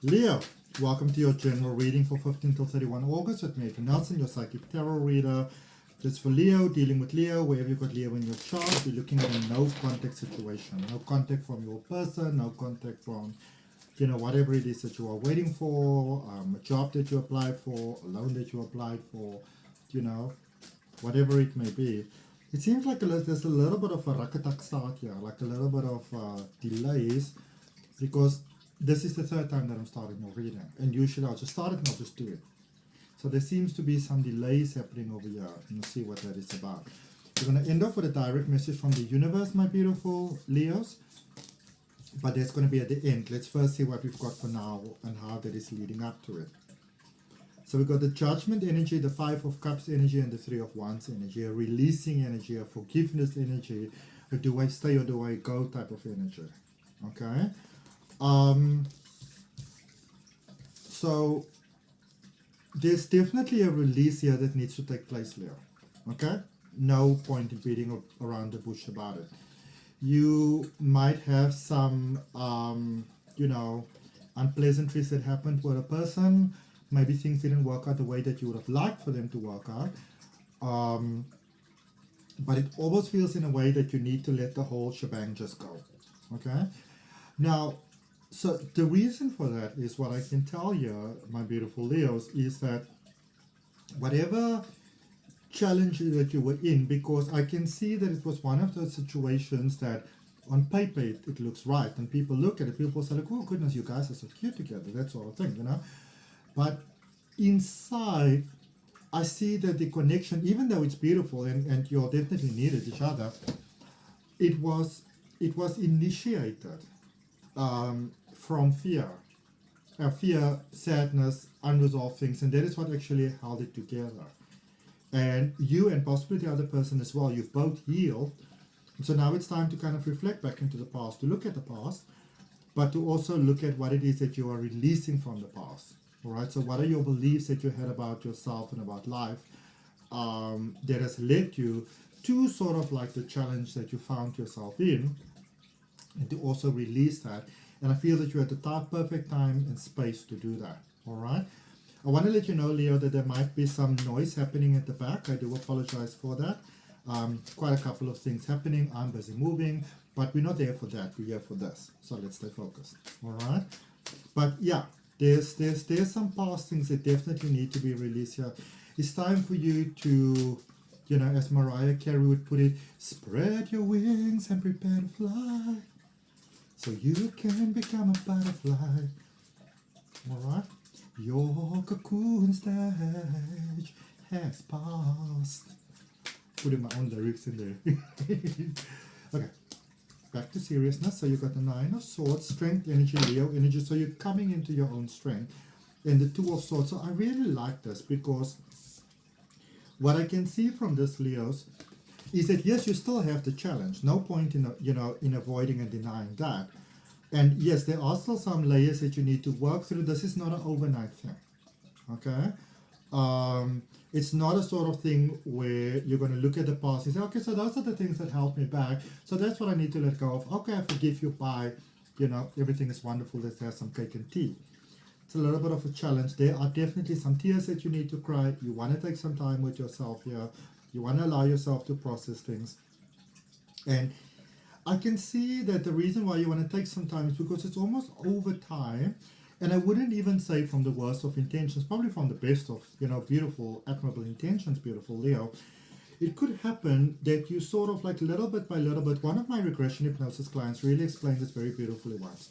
Leo, welcome to your general reading for 15 till 31 August with me, Nelson, your psychic tarot reader. Just for Leo, dealing with Leo, wherever you've got Leo in your chart, we're looking at a no contact situation. No contact from your person, no contact from, whatever it is that you are waiting for, a job that you applied for, a loan that you applied for, whatever it may be. It seems like there's a little bit of a rakatak start here, like a little bit of delays, because this is the third time that I'm starting your reading, and usually I'll just start it and I'll just do it. So there seems to be some delays happening over here, and you'll see what that is about. We're going to end off with a direct message from the universe, my beautiful Leos, but that's going to be at the end. Let's first see what we've got for now and how that is leading up to it. So we've got the Judgment energy, the Five of Cups energy, and the Three of Wands energy, a releasing energy, a forgiveness energy, a do I stay or do I go type of energy. Okay? So there's definitely a release here that needs to take place, Leo. Okay? No point in beating around the bush about it. You might have some, unpleasantries that happened with a person. Maybe things didn't work out the way that you would have liked for them to work out. But it almost feels in a way that you need to let the whole shebang just go. Okay? Now, so the reason for that is what I can tell you, my beautiful Leos, is that whatever challenge that you were in, because I can see that it was one of those situations that on paper it looks right, and people look at it, people say like, oh goodness, you guys are so cute together, that sort of thing, But inside, I see that the connection, even though it's beautiful and you all definitely needed each other, it was initiated from fear, sadness, unresolved things, and that is what actually held it together. And you and possibly the other person as well, you've both healed. So now it's time to kind of reflect back into the past, to look at the past, but to also look at what it is that you are releasing from the past. All right. So what are your beliefs that you had about yourself and about life that has led you to sort of like the challenge that you found yourself in, and to also release that. And I feel that you're at the perfect time and space to do that. All right. I want to let you know, Leo, that there might be some noise happening at the back. I do apologize for that. Quite a couple of things happening. I'm busy moving, but we're not there for that. We're here for this. So let's stay focused. All right. But yeah, there's some past things that definitely need to be released here. It's time for you to, as Mariah Carey would put it, spread your wings and prepare to fly, so you can become a butterfly. All right. Your cocoon stage has passed. Putting my own lyrics in there. Okay, back to seriousness. So you've got the Nine of Swords, Strength energy, Leo energy. So you're coming into your own strength. And the Two of Swords. So I really like this, because what I can see from this, Leos, is that yes, you still have the challenge. No point in in avoiding and denying that. And yes, there are still some layers that you need to work through. This is not an overnight thing. Okay? It's not a sort of thing where you're going to look at the past and say, okay, so those are the things that held me back. So that's what I need to let go of. Okay, I forgive you, bye. Everything is wonderful. Let's have some cake and tea. It's a little bit of a challenge. There are definitely some tears that you need to cry. You want to take some time with yourself here. You want to allow yourself to process things. And I can see that the reason why you want to take some time is because it's almost over time. And I wouldn't even say from the worst of intentions, probably from the best of, beautiful, admirable intentions, beautiful Leo. It could happen that you sort of like little bit by little bit. One of my regression hypnosis clients really explained this very beautifully once.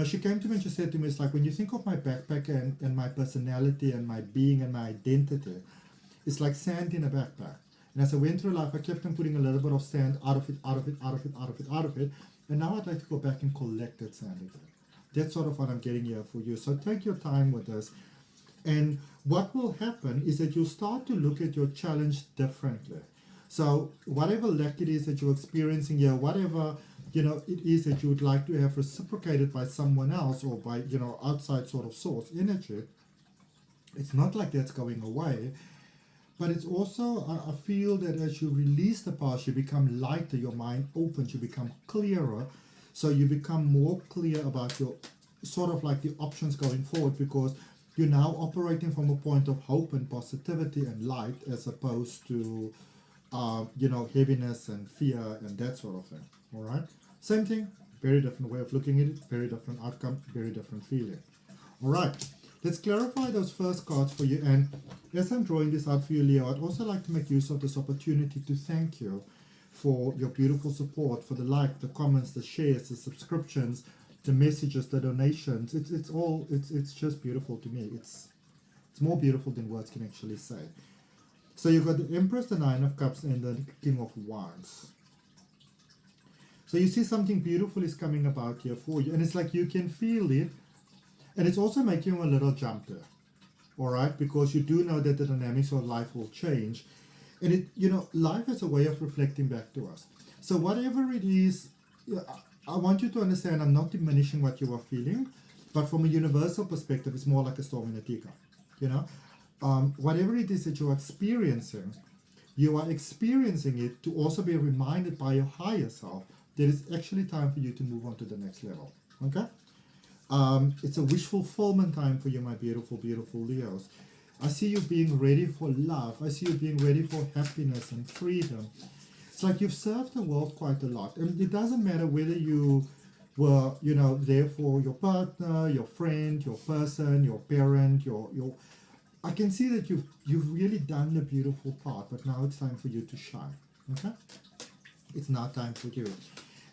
She came to me and she said to me, it's like when you think of my backpack and my personality and my being and my identity, it's like sand in a backpack. And as I went through life, I kept on putting a little bit of sand out of it. And now I'd like to go back and collect that sand again. That's sort of what I'm getting here for you. So take your time with this. And what will happen is that you'll start to look at your challenge differently. So whatever lack it is that you're experiencing here, whatever it is that you would like to have reciprocated by someone else or by outside sort of source energy, it's not like that's going away. But it's also, I feel that as you release the past, you become lighter, your mind opens, you become clearer. So you become more clear about your sort of like the options going forward, because you're now operating from a point of hope and positivity and light, as opposed to heaviness and fear and that sort of thing. All right, same thing, very different way of looking at it, very different outcome, very different feeling. All right, let's clarify those first cards for you. And as I'm drawing this out for you, Leo, I'd also like to make use of this opportunity to thank you for your beautiful support, for the like, the comments, the shares, the subscriptions, the messages, the donations. It's just beautiful to me. It's more beautiful than words can actually say. So you've got the Empress, the Nine of Cups, and the King of Wands. So you see something beautiful is coming about here for you, and it's like you can feel it, and it's also making you a little jump there. All right, because you do know that the dynamics of life will change, and life is a way of reflecting back to us. So whatever it is, I want you to understand, I'm not diminishing what you are feeling, but from a universal perspective, it's more like a storm in a teacup. Whatever it is that you are experiencing it to also be reminded by your higher self that it's actually time for you to move on to the next level. Okay? It's a wish fulfillment time for you, my beautiful, beautiful Leos. I see you being ready for love. I see you being ready for happiness and freedom. It's like you've served the world quite a lot. And it doesn't matter whether you were, there for your partner, your friend, your person, your parent, your I can see that you've really done the beautiful part, but now it's time for you to shine. Okay? It's now time for you.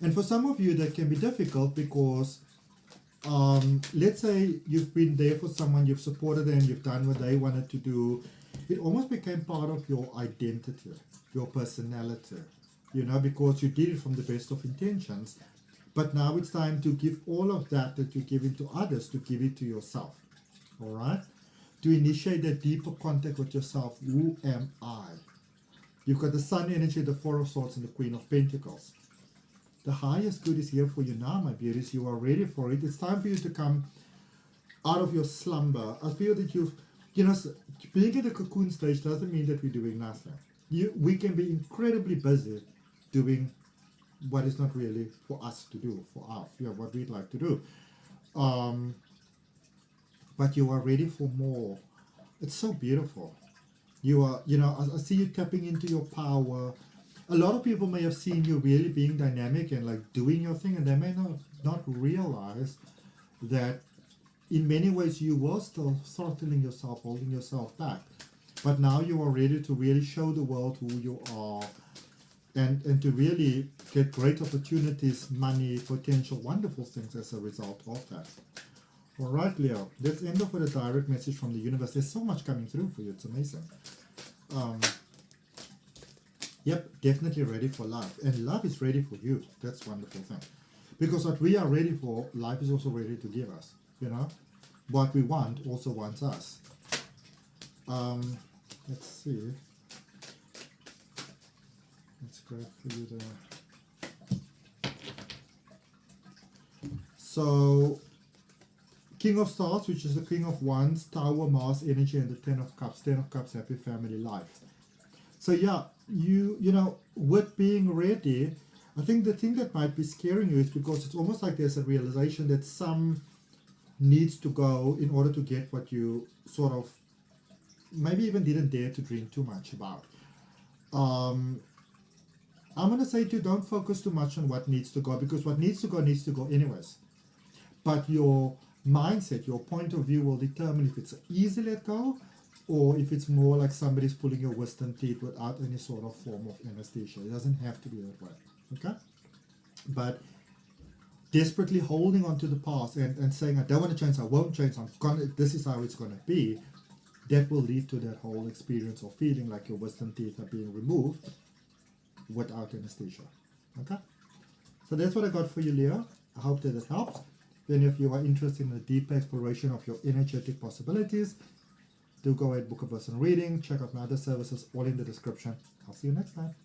And for some of you, that can be difficult because let's say you've been there for someone, you've supported them, you've done what they wanted to do. It almost became part of your identity, your personality, because you did it from the best of intentions. But now it's time to give all of that you're giving to others, to give it to yourself. All right? To initiate that deeper contact with yourself. Who am I? You've got the Sun energy, the Four of Swords, and the Queen of Pentacles. The highest good is here for you now, my beauties. You are ready for it. It's time for you to come out of your slumber. I feel that being at the cocoon stage doesn't mean that we're doing nothing. We can be incredibly busy doing what is not really for us to do, for us, what we'd like to do. But you are ready for more. It's so beautiful. You are, I see you tapping into your power. A lot of people may have seen you really being dynamic and like doing your thing, and they may not realize that in many ways you were still throttling yourself, holding yourself back. But now you are ready to really show the world who you are, and to really get great opportunities, money, potential, wonderful things as a result of that. All right, Leo, let's end off with a direct message from the universe. There's so much coming through for you. It's amazing. Yep, definitely ready for love. And love is ready for you. That's a wonderful thing. Because what we are ready for, life is also ready to give us. What we want also wants us. Let's see. Let's grab for you there. So, King of Stars, which is the King of Wands, Tower, Mars energy, and the Ten of Cups. Ten of Cups, happy family life. So yeah, with being ready, I think the thing that might be scaring you is because it's almost like there's a realization that some needs to go in order to get what you sort of maybe even didn't dare to dream too much about. I'm going to say to you, don't focus too much on what needs to go, because what needs to go anyways. But your mindset, your point of view will determine if it's easy let go or if it's more like somebody's pulling your wisdom teeth without any sort of form of anesthesia. It doesn't have to be that way. Okay? But desperately holding on to the past and saying, I don't want to change, I won't change, this is how it's going to be, that will lead to that whole experience of feeling like your wisdom teeth are being removed without anesthesia. Okay? So that's what I got for you, Leo. I hope that it helps. Then if you are interested in a deeper exploration of your energetic possibilities, do go ahead, book a personal reading, check out my other services, all in the description. I'll see you next time.